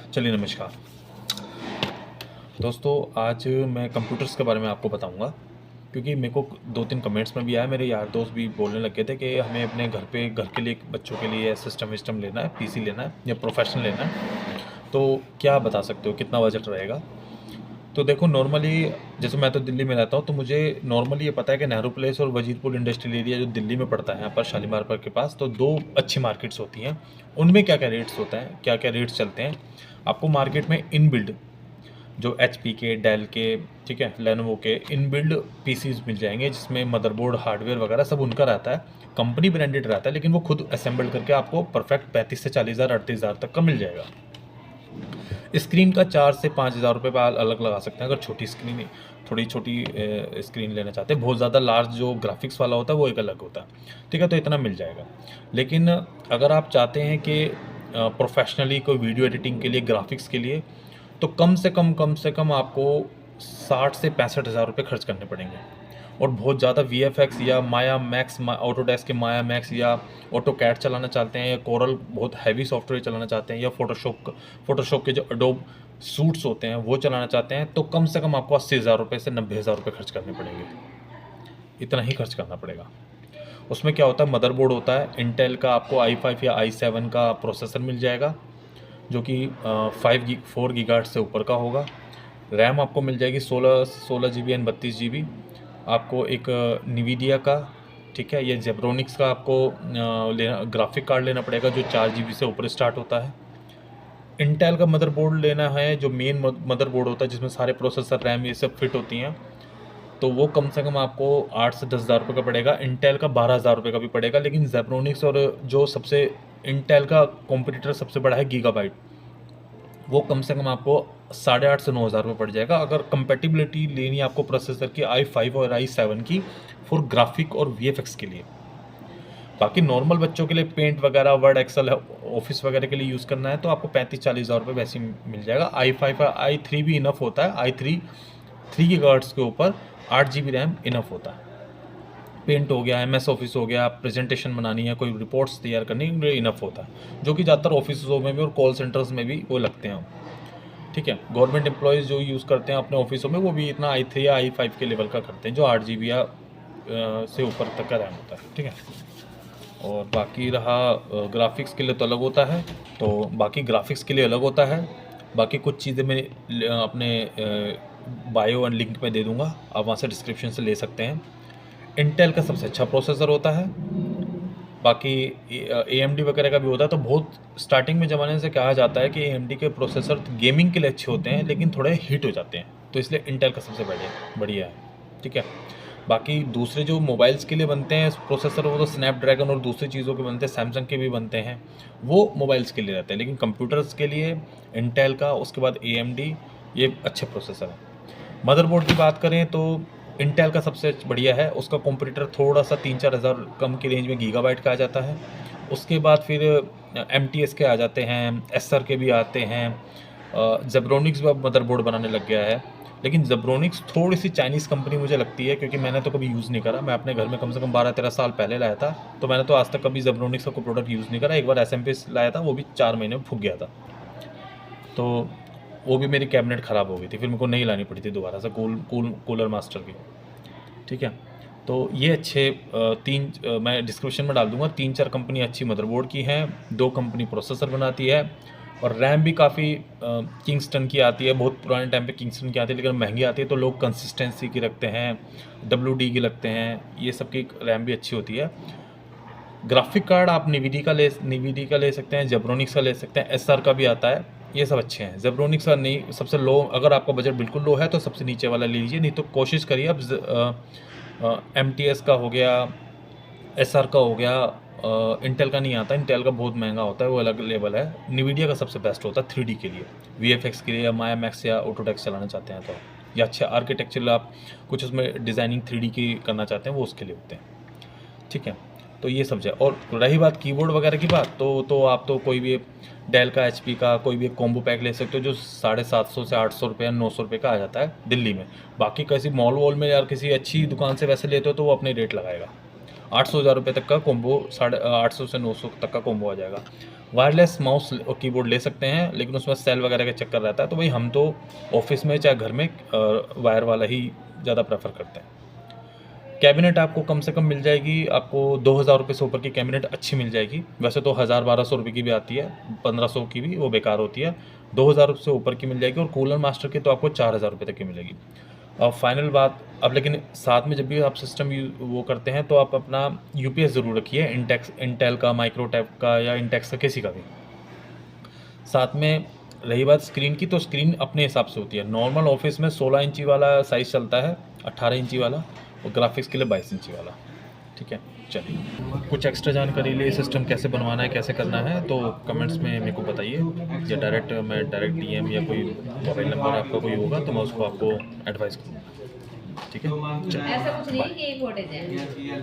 चलिए नमस्कार दोस्तों। आज मैं कंप्यूटर्स के बारे में आपको बताऊंगा क्योंकि मेरे को 2-3 कमेंट्स में भी आया, मेरे यार दोस्त भी बोलने लगे थे कि हमें अपने घर के लिए बच्चों के लिए सिस्टम विस्टम लेना है, पीसी लेना है या प्रोफेशनल लेना है। तो क्या बता सकते हो कितना बजट रहेगा? तो देखो नॉर्मली जैसे मैं तो दिल्ली में रहता हूँ, तो मुझे नॉर्मली ये पता है कि नेहरू प्लेस और वजीरपुर इंडस्ट्रियल एरिया जो दिल्ली में पड़ता है यहाँ पर शालीमार पार्क के पास, तो दो अच्छी मार्केट्स होती हैं। उनमें क्या क्या रेट्स होते हैं, क्या क्या रेट्स चलते हैं। आपको मार्केट में इनबिल्ड जो एचपी के, डेल के, ठीक है, लेनोवो के इनबिल्ड पीसीज मिल जाएंगे जिसमें मदरबोर्ड, हार्डवेयर वगैरह सब उनका रहता है। कंपनी ब्रांडेड रहता है, लेकिन वो खुद असेंबल करके आपको परफेक्ट 35 से 40 हज़ार, 38 हज़ार तक का मिल जाएगा। स्क्रीन का 4 से 5 हज़ार रुपये का अलग लगा सकते हैं अगर छोटी स्क्रीन, थोड़ी छोटी स्क्रीन लेना चाहते हैं। बहुत ज़्यादा लार्ज जो ग्राफिक्स वाला होता है वो एक अलग होता है, ठीक है, तो इतना मिल जाएगा। लेकिन अगर आप चाहते हैं कि प्रोफेशनली कोई वीडियो एडिटिंग के लिए, ग्राफिक्स के लिए, तो कम से कम आपको 60 से 65 हज़ार रुपये खर्च करने पड़ेंगे। और बहुत ज़्यादा VFX या माया मैक्स, ऑटोडेस्क के माया मैक्स या ऑटोकैड चलाना चाहते हैं, या कोरल बहुत हैवी सॉफ्टवेयर चलाना चाहते हैं, या फोटोशॉप के जो एडोब सूट्स होते हैं वो चलाना चाहते हैं, तो कम से कम आपको 80 हज़ार रुपये से 90 हज़ार रुपये खर्च करने पड़ेंगे। इतना ही खर्च करना पड़ेगा। उसमें क्या होता है, मदरबोर्ड होता है इंटेल का, आपको i5 या i7 का प्रोसेसर मिल जाएगा जो कि 4 गीगाहर्ट्ज़ से ऊपर का होगा। रैम आपको मिल जाएगी 16 GB एंड 32 GB। आपको एक निवीडिया का, ठीक है, ये जेब्रोनिक्स का आपको ग्राफिक कार्ड लेना पड़ेगा जो 4 GB से ऊपर स्टार्ट होता है। इंटेल का मदरबोर्ड लेना है जो मेन मदरबोर्ड होता है जिसमें सारे प्रोसेसर, रैम ये सब फिट होती हैं, तो वो कम से कम आपको 8 से 10 हज़ार रुपये का पड़ेगा। इंटेल का 12 हज़ार रुपये का भी पड़ेगा। लेकिन जेब्रोनिक्स और जो सबसे इंटेल का कॉम्पिटिटर सबसे बड़ा है गीगाबाइट, वो कम से कम आपको 8.5 से 9 हज़ार रुपये पड़ जाएगा। अगर कंपेटिबिलिटी लेनी है आपको प्रोसेसर की i5 और i7 की फॉर ग्राफिक और VFX के लिए। बाकी नॉर्मल बच्चों के लिए पेंट वगैरह, वर्ड, एक्सेल, ऑफिस वगैरह के लिए यूज़ करना है तो आपको 35-40 हज़ार रुपये वैसे ही मिल जाएगा। i5 और i3 भी इनफ होता है। i3 3 गीगाहर्ट्ज़ के ऊपर 8 GB रैम इनफ होता है। पेंट हो गया, MS ऑफिस हो गया, प्रेजेंटेशन बनानी है, कोई रिपोर्ट्स तैयार करनी है, इनफ होता है, जो कि ज़्यादातर ऑफिसों में भी और कॉल सेंटर्स में भी वो लगते हैं, ठीक है। गवर्नमेंट एम्प्लॉयज़ जो यूज़ करते हैं अपने ऑफिसों में, वो भी इतना i3 या i5 के लेवल का करते हैं जो 8 GB या से ऊपर तक का रैम होता है, ठीक है। और बाकी रहा ग्राफिक्स के लिए तो अलग होता है, तो बाकी ग्राफिक्स के लिए अलग होता है। बाकी कुछ चीज़ें मैं अपने बायो एंड लिंक में दे दूँगा, आप वहाँ से डिस्क्रिप्शन से ले सकते हैं। इंटेल का सबसे अच्छा प्रोसेसर होता है। बाकी AMD वगैरह का भी होता है। तो बहुत स्टार्टिंग में ज़माने से कहा जाता है कि AMD के प्रोसेसर गेमिंग के लिए अच्छे होते हैं लेकिन थोड़े हीट हो जाते हैं, तो इसलिए इंटेल का सबसे बढ़िया है, ठीक है। बाकी दूसरे जो मोबाइल्स के लिए बनते हैं प्रोसेसर, वो तो स्नैपड्रैगन और दूसरी चीज़ों के बनते हैं, सैमसंग के भी बनते हैं, वो मोबाइल्स के लिए रहते हैं। लेकिन कंप्यूटर्स के लिए इंटेल का, उसके बाद AMD, ये अच्छे प्रोसेसर हैं। मदरबोर्ड की बात करें तो इंटेल का सबसे बढ़िया है। उसका कॉम्पिटिटर थोड़ा सा 3-4 हज़ार कम की रेंज में गीगाबाइट का आ जाता है। उसके बाद फिर MTS के आ जाते हैं, एसर के भी आते हैं। जेब्रोनिक्स भी अब मदरबोर्ड बनाने लग गया है। लेकिन जेब्रोनिक्स थोड़ी सी चाइनीज़ कंपनी मुझे लगती है, क्योंकि मैंने तो कभी यूज़ नहीं करा। मैं अपने घर में कम से कम 12-13 साल पहले लाया था, तो मैंने तो आज तक कभी जेब्रोनिक्स का कोई प्रोडक्ट यूज़ नहीं करा। एक बार SMP लाया था, वो भी 4 महीने में फूक गया था, तो वो भी मेरी कैबिनेट ख़राब हो गई थी, फिर मेरे को नहीं लानी पड़ी थी दोबारा से कूलर मास्टर की, ठीक है। तो ये अच्छे मैं डिस्क्रिप्शन में डाल दूंगा, 3-4 कंपनी अच्छी मदरबोर्ड की हैं, 2 कंपनी प्रोसेसर बनाती है, और रैम भी काफ़ी किंगस्टन की आती है। बहुत पुराने टाइम पे किंगस्टन की आती है, लेकिन महंगी आती है, तो लोग कंसिस्टेंसी की रखते हैं, WD की लगते हैं, ये सब की रैम भी अच्छी होती है। ग्राफिक कार्ड आप निविडी का ले सकते हैं, जेब्रोनिक्स का ले सकते हैं, SR का भी आता है, ये सब अच्छे हैं। जेब्रोनिक्स का नहीं, सबसे लो, अगर आपका बजट बिल्कुल लो है तो सबसे नीचे वाला ले लीजिए, नहीं तो कोशिश करिए आप MTS का हो गया, SR का हो गया। इंटेल का नहीं आता, इंटेल का बहुत महंगा होता है, वो अलग लेवल है। निविडिया का सबसे बेस्ट होता है 3D के लिए, VFX के लिए, या माया मैक्स या ऑटोडेस्क चलाना चाहते हैं तो, या अच्छा आर्किटेक्चर आप कुछ उसमें डिज़ाइनिंग 3D की करना चाहते हैं, वो उसके लिए होते हैं, ठीक है। तो ये सब है। और रही बात कीबोर्ड वगैरह की बात, तो आप तो कोई भी डेल का, HP का कोई भी कॉम्बो पैक ले सकते हो जो 750 से 800 रुपये, 900 रुपये का आ जाता है दिल्ली में। बाकी किसी मॉल वॉल में या किसी अच्छी दुकान से वैसे लेते हो तो वो अपने रेट लगाएगा। 800 हज़ार रुपये तक का कॉम्बो, 850 से 900 तक का कॉम्बो आ जाएगा। वायरलेस माउस और कीबोर्ड ले सकते हैं, लेकिन उसमें सेल वगैरह का चक्कर रहता है, तो भाई हम तो ऑफिस में चाहे घर में वायर वाला ही ज़्यादा प्रेफर करते हैं। कैबिनेट आपको कम से कम मिल जाएगी, आपको 2000 रुपये से ऊपर की कैबिनेट अच्छी मिल जाएगी। वैसे तो 1000-1200 रुपये की भी आती है, 1500 की भी, वो बेकार होती है। 2000 से ऊपर की मिल जाएगी, और कूलर मास्टर की तो आपको 4000 रुपये तक की मिलेगी। और फाइनल बात, अब लेकिन साथ में जब भी आप सिस्टम वो करते हैं, तो आप अपना यूपीएस ज़रूर रखिए, इंटेल का, माइक्रोटेक का या इंटेक्स का, किसी का भी। साथ में रही बात स्क्रीन की, तो स्क्रीन अपने हिसाब से होती है। नॉर्मल ऑफिस में 16 इंची वाला साइज़ चलता है, 18 इंची वाला, और ग्राफिक्स के लिए 22 इंची वाला। ठीक है, चलिए। कुछ एक्स्ट्रा जानकारी लिए सिस्टम कैसे बनवाना है, कैसे करना है, तो कमेंट्स में मेरे को बताइए, या डायरेक्ट डीएम या कोई मोबाइल नंबर आपका कोई होगा तो मैं उसको आपको एडवाइस करूँगा। ठीक है, चलिए, ऐसा कुछ नहीं बाय। कि एक वोटेज है।